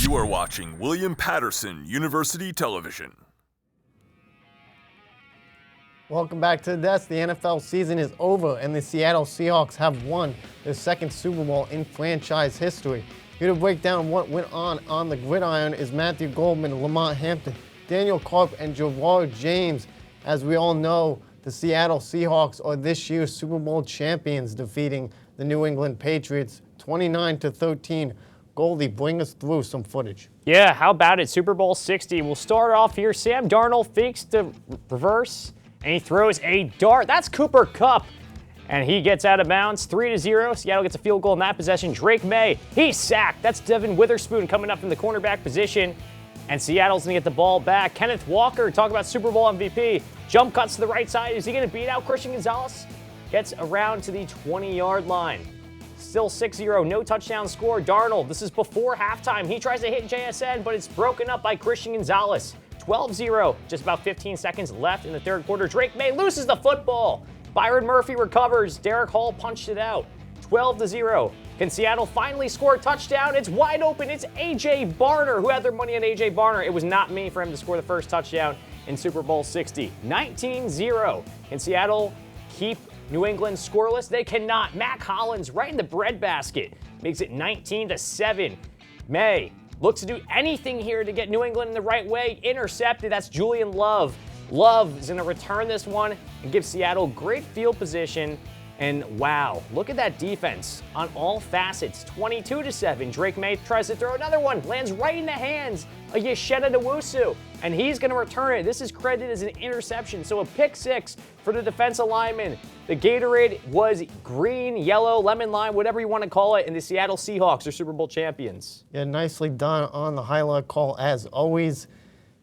You are watching William Patterson University Television. Welcome back to the desk. The NFL season is over, and the Seattle Seahawks have won their second Super Bowl in franchise history. Here to break down what went on the gridiron is Matthew Goldman, Lamont, Hampton, Daniel Karp, and Gerard James. As we all know, the Seattle Seahawks are this year's Super Bowl champions, defeating the New England Patriots 29-13. Goldie, bring us through some footage. Yeah, how about it? Super Bowl 60. We'll start off here. Sam Darnold fakes the reverse, and he throws a dart. That's Cooper Kupp, and he gets out of bounds. 3-0. Seattle gets a field goal in that possession. Drake May, he's sacked. That's Devin Witherspoon coming up from the cornerback position, and Seattle's going to get the ball back. Kenneth Walker, talk about Super Bowl MVP. Jump cuts to the right side. Is he going to beat out Christian Gonzalez? Gets around to the 20-yard line. Still 6-0, no touchdown score. Darnold, this is before halftime. He tries to hit JSN, but it's broken up by Christian Gonzalez. 12-0, just about 15 seconds left in the third quarter. Drake May loses the football. Byron Murphy recovers. Derek Hall punched it out. 12-0. Can Seattle finally score a touchdown? It's wide open. It's A.J. Barner. Who had their money on A.J. Barner? It was not me for him to score the first touchdown in Super Bowl 60. 19-0. Can Seattle keep New England scoreless? They cannot. Mac Hollins right in the breadbasket makes it 19-7. May looks to do anything here to get New England in the right way. Intercepted. That's Julian Love. Love is going to return this one and give Seattle great field position. And wow, look at that defense on all facets. 22-7. Drake May tries to throw another one. Lands right in the hands of Yesheta Nwosu. And he's going to return it. This is credited as an interception. So a pick six for the defensive lineman. The Gatorade was green, yellow, lemon lime, whatever you want to call it. And the Seattle Seahawks are Super Bowl champions. Yeah, nicely done on the highlight call as always.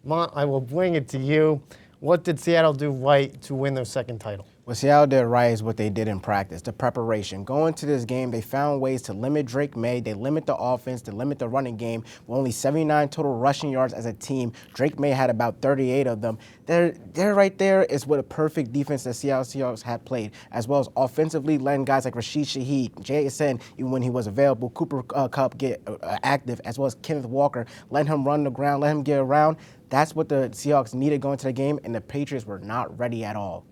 Mont, I will bring it to you. What did Seattle do right to win their second title? What Seattle did right is what they did in practice, the preparation. Going to this game, they found ways to limit Drake May. They limit the offense, they limit the running game. With only 79 total rushing yards as a team. Drake May had about 38 of them. They're right there is what a perfect defense the Seattle Seahawks had played, as well as offensively letting guys like Rashid Shaheed, JSN, even when he was available, Cooper Kupp get active, as well as Kenneth Walker, letting him run the ground, let him get around. That's what the Seahawks needed going to the game, and the Patriots were not ready at all.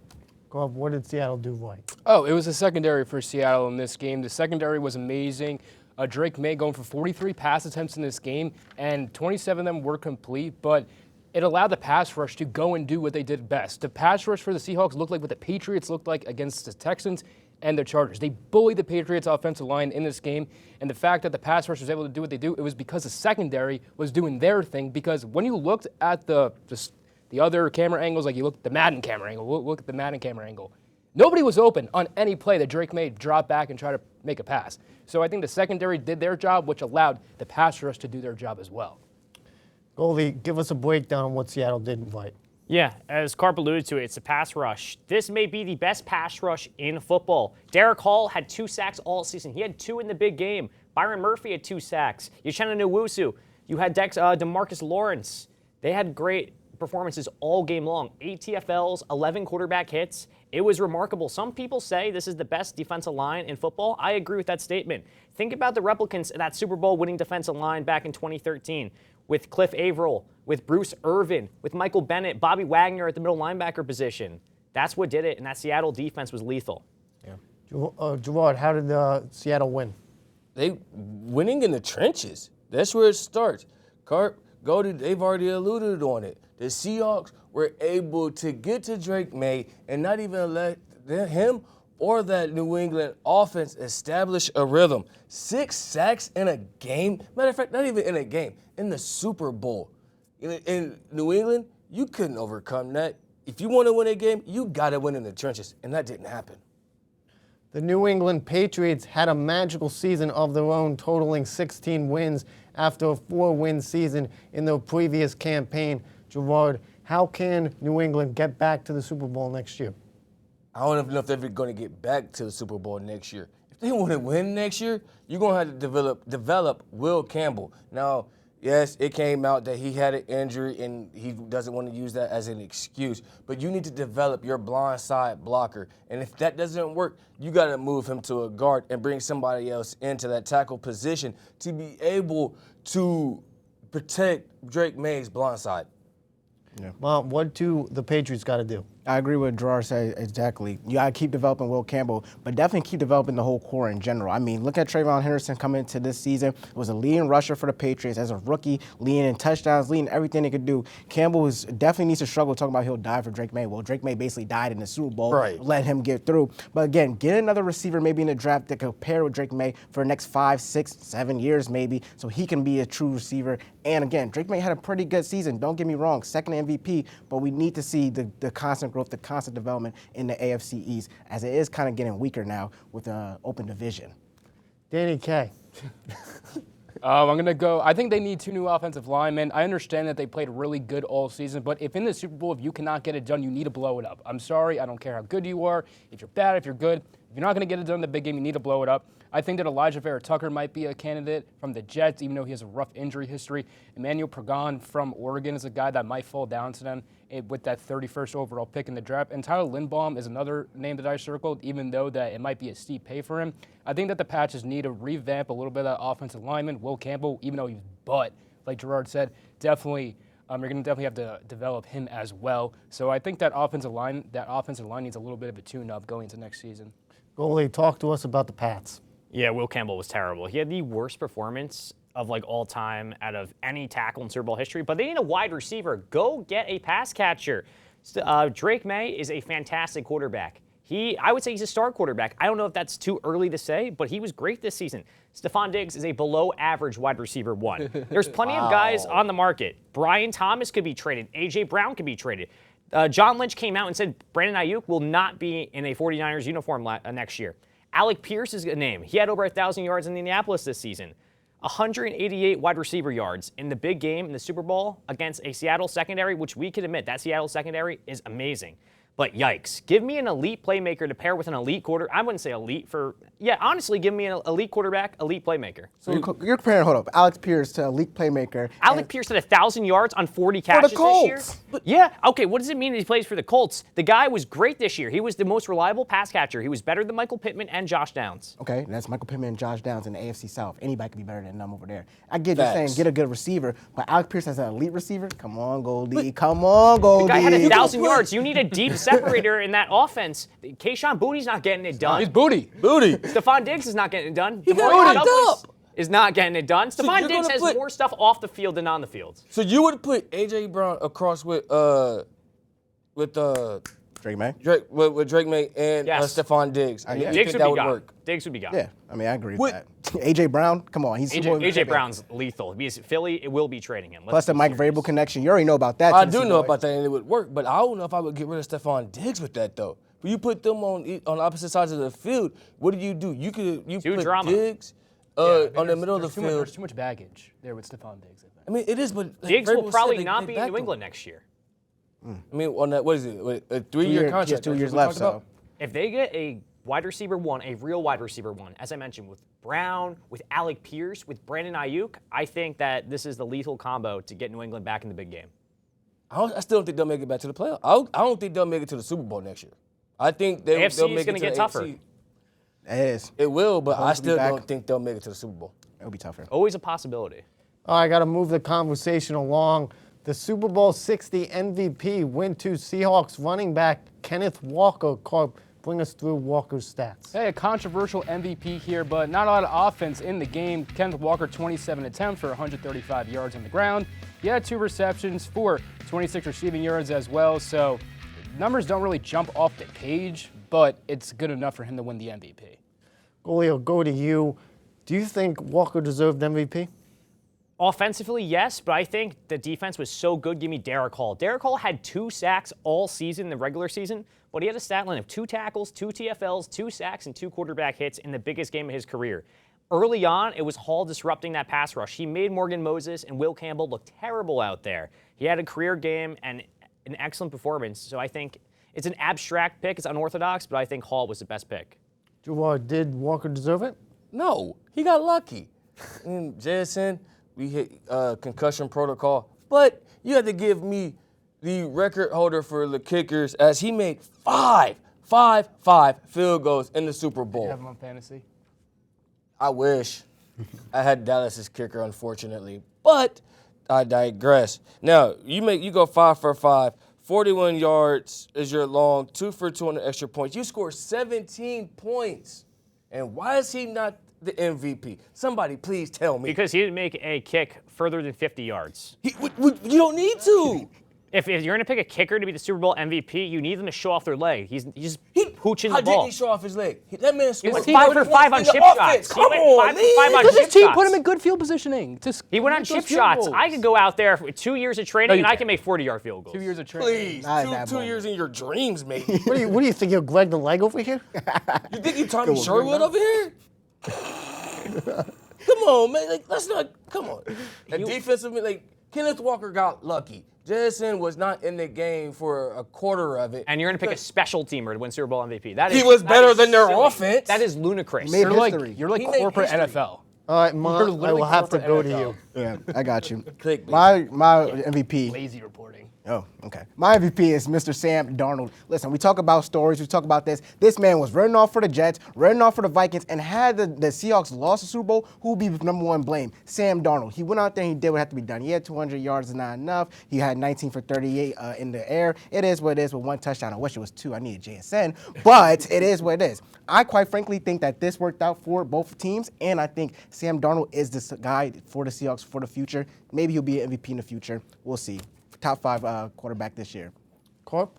Garb, what did Seattle do right? Oh, it was a secondary for Seattle in this game. The secondary was amazing. Drake May going for 43 pass attempts in this game, and 27 of them were complete, but it allowed the pass rush to go and do what they did best. The pass rush for the Seahawks looked like what the Patriots looked like against the Texans and the Chargers. They bullied the Patriots' offensive line in this game, and the fact that the pass rush was able to do what they do, it was because the secondary was doing their thing, because when you looked at the other camera angles, like you look at the Madden camera angle, we'll look at the Madden camera angle. Nobody was open on any play that Drake May drop back and try to make a pass. So I think the secondary did their job, which allowed the pass rush to do their job as well. Goldie, give us a breakdown on what Seattle did right. Yeah, as Karp alluded to, it's a pass rush. This may be the best pass rush in football. Derek Hall had 2 sacks all season. He had 2 in the big game. Byron Murphy had 2 sacks. Yesheta Nwosu. You had DeMarcus Lawrence. They had great performances all game long. 8 TFLs, 11 quarterback hits. It was remarkable. Some people say this is the best defensive line in football. I agree with that statement. Think about the replicants of that Super Bowl winning defensive line back in 2013 with Cliff Averill, with Bruce Irvin, with Michael Bennett, Bobby Wagner at the middle linebacker position. That's what did it, and that Seattle defense was lethal. Yeah. Gerard, how did Seattle win? They winning in the trenches. That's where it starts. Karp, Goldie, they've already alluded on it. The Seahawks were able to get to Drake May and not even let him or that New England offense establish a rhythm. 6 sacks in a game. Matter of fact, not even in a game, in the Super Bowl. In New England, you couldn't overcome that. If you want to win a game, you got to win in the trenches, and that didn't happen. The New England Patriots had a magical season of their own, totaling 16 wins after a 4-win season in their previous campaign. Gerard, how can New England get back to the Super Bowl next year? I don't even know if they're going to get back to the Super Bowl next year. If they want to win next year, you're going to have to develop Will Campbell. Now, yes, it came out that he had an injury and he doesn't want to use that as an excuse, but you need to develop your blind side blocker. And if that doesn't work, you got to move him to a guard and bring somebody else into that tackle position to be able to protect Drake May's blind side. Well, what do the Patriots got to do? I agree with Gerard said exactly. You got to keep developing Will Campbell, but definitely keep developing the whole core in general. I mean, look at Trayvon Henderson coming into this season. It was a leading rusher for the Patriots as a rookie, leading in touchdowns, leading everything they could do. Campbell definitely needs to struggle talking about he'll die for Drake May. Well, Drake May basically died in the Super Bowl. Right. Let him get through. But again, get another receiver maybe in the draft that could pair with Drake May for the next 5, 6, 7 years maybe, so he can be a true receiver. And again, Drake May had a pretty good season. Don't get me wrong, second MVP, but we need to see the constant growth, the constant development in the AFC East, as it is kind of getting weaker now with the open division. Danny K. I'm going to go. I think they need 2 new offensive linemen. I understand that they played really good all season, but if in the Super Bowl, if you cannot get it done, you need to blow it up. I'm sorry. I don't care how good you are. If you're bad, if you're good, if you're not going to get it done in the big game, you need to blow it up. I think that Elijah Vera-Tucker might be a candidate from the Jets, even though he has a rough injury history. Emmanuel Pagan from Oregon is a guy that might fall down to them with that 31st overall pick in the draft. And Tyler Lindbaum is another name that I circled, even though that it might be a steep pay for him. I think that the Patches need to revamp a little bit of that offensive lineman. Will Campbell, even though he's butt, like Gerard said, definitely you're going to definitely have to develop him as well. So I think that offensive line needs a little bit of a tune-up going into next season. Goalie, talk to us about the Pats. Yeah, Will Campbell was terrible. He had the worst performance of like all time out of any tackle in Super Bowl history, but they need a wide receiver. Go get a pass catcher. Drake May is a fantastic quarterback. I would say he's a star quarterback. I don't know if that's too early to say, but he was great this season. Stephon Diggs is a below average wide receiver 1. There's plenty of guys on the market. Brian Thomas could be traded. A.J. Brown could be traded. John Lynch came out and said Brandon Ayuk will not be in a 49ers uniform next year. Alec Pierce is a name. He had over 1,000 yards in Indianapolis this season. 188 wide receiver yards in the big game in the Super Bowl against a Seattle secondary, which we can admit, that Seattle secondary is amazing. But yikes, give me an elite playmaker to pair with an elite I wouldn't say elite honestly, give me an elite quarterback, elite playmaker. So you're comparing, hold up, Alex Pierce to elite playmaker. Alec Pierce had 1,000 yards on 40 catches this year. Yeah, okay, what does it mean that he plays for the Colts? The guy was great this year. He was the most reliable pass catcher. He was better than Michael Pittman and Josh Downs. Okay, that's Michael Pittman and Josh Downs in the AFC South. Anybody could be better than them over there. I get you saying get a good receiver, but Alex Pierce as an elite receiver? Come on, Goldie. Come on, Goldie. The guy had 1,000 yards. You need a deep separator in that offense. Kayshon Bouttie's not getting it done. He's booty. Stephon Diggs is not getting it done. He got booted up. Is not getting it done. Stephon Diggs has more stuff off the field than on the field. So you would put A.J. Brown across with Drake May? With Drake May and Stephon Diggs. Diggs would be gone. Diggs would be gone. Yeah, I mean, I agree with that. A.J. Brown, come on. He's A.J. Brown's lethal. Because Philly, it will be trading him. Plus the Mike Vrabel connection. You already know about that. I do know about that, and it would work. But I don't know if I would get rid of Stephon Diggs with that, though. When you put them on opposite sides of the field, what do? You put drama. Diggs on the middle of the field. There's too much baggage there with Stephon Diggs. I mean, it is, but Diggs will probably not be in New England next year. I mean, on that, what is it? A 3-year contract? Just 2 years left, so. If they get a wide receiver 1, a real wide receiver 1, as I mentioned, with Brown, with Alec Pierce, with Brandon Ayuk, I think that this is the lethal combo to get New England back in the big game. I still don't think they'll make it back to the playoffs. I don't think they'll make it to the Super Bowl next year. I think they'll make it to the AFC. AFC is going to get tougher. It is. It will, but I still don't think they'll make it to the Super Bowl. It'll be tougher. Always a possibility. All right, I got to move the conversation along. The Super Bowl 60 MVP went to Seahawks running back Kenneth Walker. Karp, bring us through Walker's stats. Hey, a controversial MVP here, but not a lot of offense in the game. Kenneth Walker, 27 attempts for 135 yards on the ground. He had 2 receptions for 26 receiving yards as well, so numbers don't really jump off the page, but it's good enough for him to win the MVP. Goalie, I'll go to you. Do you think Walker deserved MVP? Offensively, yes, but I think the defense was so good. Give me Derek Hall. Derek Hall had 2 sacks all season in the regular season, but he had a stat line of 2 tackles, 2 TFLs, 2 sacks, and 2 quarterback hits in the biggest game of his career. Early on, it was Hall disrupting that pass rush. He made Morgan Moses and Will Campbell look terrible out there. He had a career game and an excellent performance, so I think it's an abstract pick. It's unorthodox, but I think Hall was the best pick. Gerard, did Walker deserve it? No, he got lucky. Jason, we hit concussion protocol, but you had to give me the record holder for the kickers as he made five field goals in the Super Bowl. Did you have him on fantasy? I wish. I had Dallas's kicker, unfortunately. But I digress. Now, you go 5 for 5. 41 yards is your long, 2 for 2 on the extra points. You scored 17 points. And why is he not the MVP? Somebody please tell me. Because he didn't make a kick further than 50 yards. You don't need to. If you're going to pick a kicker to be the Super Bowl MVP, you need them to show off their leg. He's just pooching the ball. How did he show off his leg? That man He scored went 5 for 5 on chip shots. Come on, man. 5 on Because his chip team shots. put him in good field positioning. He went on chip shots. I could go out there with 2 years of training and I can make 40-yard field goals. 2 years of training. Please, two years in your dreams, maybe. What do you think? You're Greg the Leg over here? You think you Tommy Sherwood over here? Come on, man. Like, let's not. Come on. And defensively, like Kenneth Walker got lucky. Jason was not in the game for a quarter of it. And you're going to pick a special teamer to win Super Bowl MVP. He was better than their offense. That is ludicrous. Made You're history. like He made corporate history. NFL. All right, Ma, You're I literally will have to go corporate to NFL. you. Yeah, I got you. Clickbait. My MVP. Lazy reporting. Oh, okay. My MVP is Mr. Sam Darnold. Listen, we talk about stories, we talk about this. This man was running off for the Jets, running off for the Vikings, and had the Seahawks lost the Super Bowl, who would be number one blame? Sam Darnold. He went out there and he did what had to be done. He had 200 yards, is not enough. He had 19 for 38 in the air. It is what it is with one touchdown. I wish it was two. I needed JSN, but it is what it is. I quite frankly think that this worked out for both teams, and I think Sam Darnold is the guy for the Seahawks for the future. Maybe he'll be an MVP in the future. We'll see. Top 5 quarterback this year. Karp?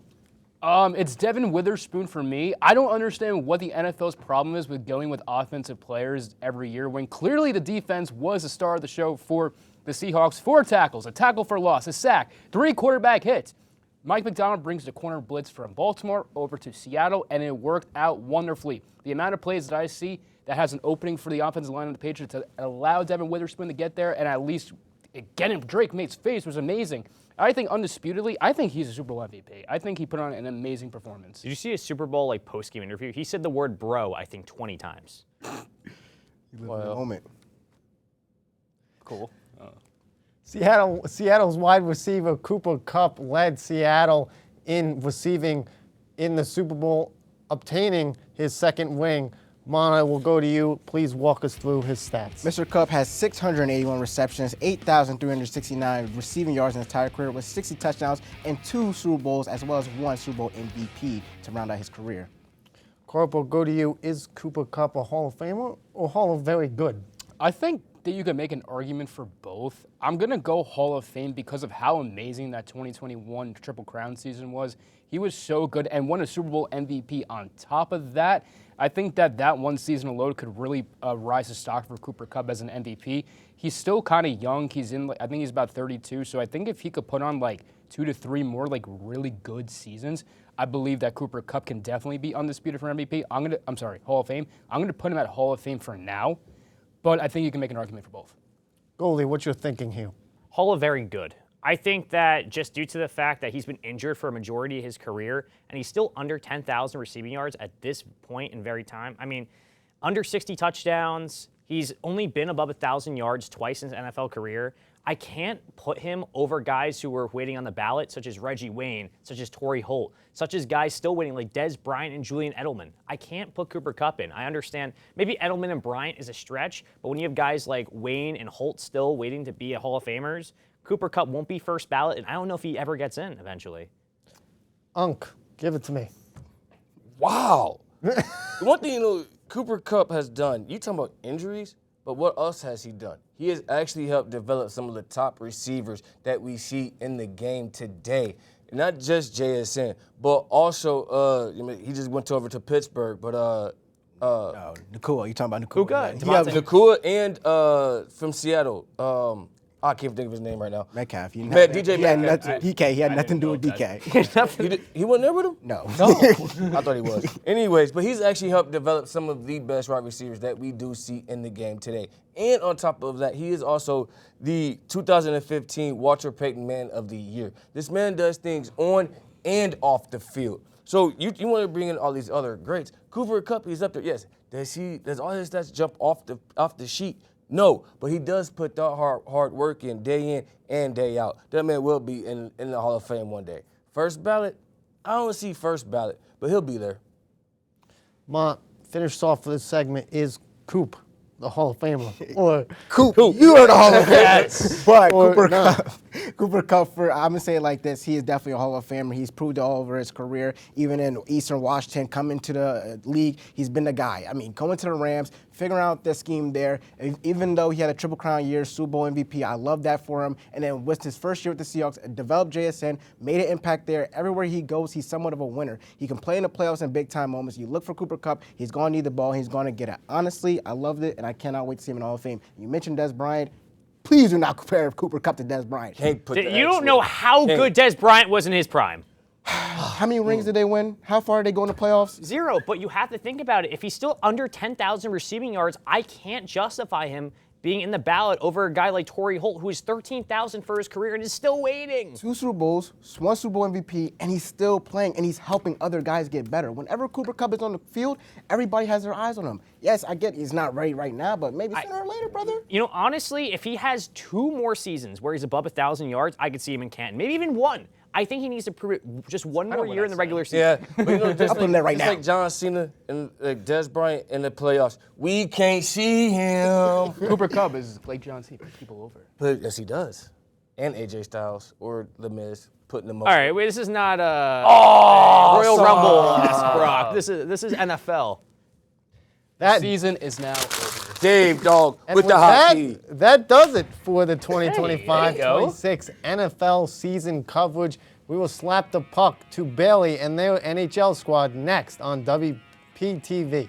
It's Devin Witherspoon for me. I don't understand what the NFL's problem is with going with offensive players every year when clearly the defense was the star of the show for the Seahawks. 4 tackles, a tackle for loss, a sack, 3 quarterback hits. Mike McDonald brings the corner blitz from Baltimore over to Seattle, and it worked out wonderfully. The amount of plays that I see that has an opening for the offensive line of the Patriots to allow Devin Witherspoon to get there and at least get in Drake Maye's face was amazing. I think undisputedly, I think he's a Super Bowl MVP. I think he put on an amazing performance. Did you see a Super Bowl post-game interview? He said the word bro, I think, 20 times. Moment. Cool. Seattle's wide receiver Cooper Kupp led Seattle in receiving in the Super Bowl, obtaining his second ring. Mana, we'll go to you. Please walk us through his stats. Mr. Kupp has 681 receptions, 8,369 receiving yards in his entire career with 60 touchdowns and 2 Super Bowls as well as 1 Super Bowl MVP to round out his career. Karp, we'll go to you. Is Cooper Kupp a Hall of Famer or Hall of Very Good? I think that you can make an argument for both. I'm going to go Hall of Fame because of how amazing that 2021 Triple Crown season was. He was so good and won a Super Bowl MVP on top of that. I think that one season alone could really rise the stock for Cooper Kupp as an MVP. He's still kind of young. I think he's about 32. So I think if he could put on 2 to 3 more really good seasons, I believe that Cooper Kupp can definitely be undisputed for MVP. Hall of Fame. I'm going to put him at Hall of Fame for now, but I think you can make an argument for both. Goldie, what's your thinking here? Hall of Very Good. I think that just due to the fact that he's been injured for a majority of his career, and he's still under 10,000 receiving yards at this point in very time. I mean, under 60 touchdowns. He's only been above 1,000 yards twice in his NFL career. I can't put him over guys who were waiting on the ballot, such as Reggie Wayne, such as Torrey Holt, such as guys still waiting like Dez Bryant and Julian Edelman. I can't put Cooper Kupp in. I understand maybe Edelman and Bryant is a stretch, but when you have guys like Wayne and Holt still waiting to be a Hall of Famers, Cooper Kupp won't be first ballot, and I don't know if he ever gets in eventually. Unc, give it to me. Wow. The one thing Cooper Kupp has done, you talking about injuries, but what else has he done? He has actually helped develop some of the top receivers that we see in the game today. Not just JSN, but also he just went over to Pittsburgh, but Nakua, you talking about Nakua? Nakua and from Seattle. I can't think of his name right now. Metcalf. DJ Metcalf. He had nothing to do with DK. He wasn't there with him? No. I thought he was. Anyways, but he's actually helped develop some of the best wide receivers that we do see in the game today. And on top of that, he is also the 2015 Walter Payton Man of the Year. This man does things on and off the field. So you want to bring in all these other greats. Cooper Kupp, he's up there. Yes. Does all his stats jump off the sheet? No, but he does put that hard work in and day out. That man will be in the Hall of Fame one day. First ballot, I don't see first ballot, but he'll be there. Ma, finish off for this segment is Coop. the Hall of Famer. Or Coop, you are the Hall of Famer. Yes. But Or Cooper not. Kupp, Cooper Kupp, I'm going to say it like this. He is definitely a Hall of Famer. He's proved it all over his career. Even in Eastern Washington, coming to the league, he's been the guy. I mean, going to the Rams, figuring out the scheme there. Even though he had a Triple Crown year, Super Bowl MVP, I love that for him. And then with his first year with the Seahawks, developed JSN, made an impact there. Everywhere he goes, he's somewhat of a winner. He can play in the playoffs in big-time moments. You look for Cooper Kupp, he's going to need the ball, he's going to get it. Honestly, I loved it, and I cannot wait to see him in the Hall of Fame. You mentioned Des Bryant. Please do not compare Cooper Kupp to Des Bryant. Can't put the You X don't know with it. how Can't. good Des Bryant was in his prime. How many rings did they win? How far did they go in the playoffs? 0, but you have to think about it. If he's still under 10,000 receiving yards, I can't justify him being in the ballot over a guy like Torrey Holt, who is 13,000 for his career and is still waiting. 2 Super Bowls, 1 Super Bowl MVP, and he's still playing, and he's helping other guys get better. Whenever Cooper Kupp is on the field, everybody has their eyes on him. Yes, I get he's not ready right now, but maybe sooner or later, brother. You know, honestly, if he has 2 more seasons where he's above 1,000 yards, I could see him in Canton. Maybe even 1. I think he needs to prove it just 1 more year in the regular season. Yeah, but you know, just I'll put him there right just now. like John Cena and Des Bryant in the playoffs. We can't see him. Cooper Kupp is like John Cena, people over. But yes, he does. And AJ Styles or The Miz putting them up. All right, wait, this is not Royal Rumble, Brock. This is NFL. that Season is now over. Dave, dog, And with the hockey. that does it for the There you go. 2025-26 NFL season coverage. We will slap the puck to Baylee and their NHL squad next on WPTV.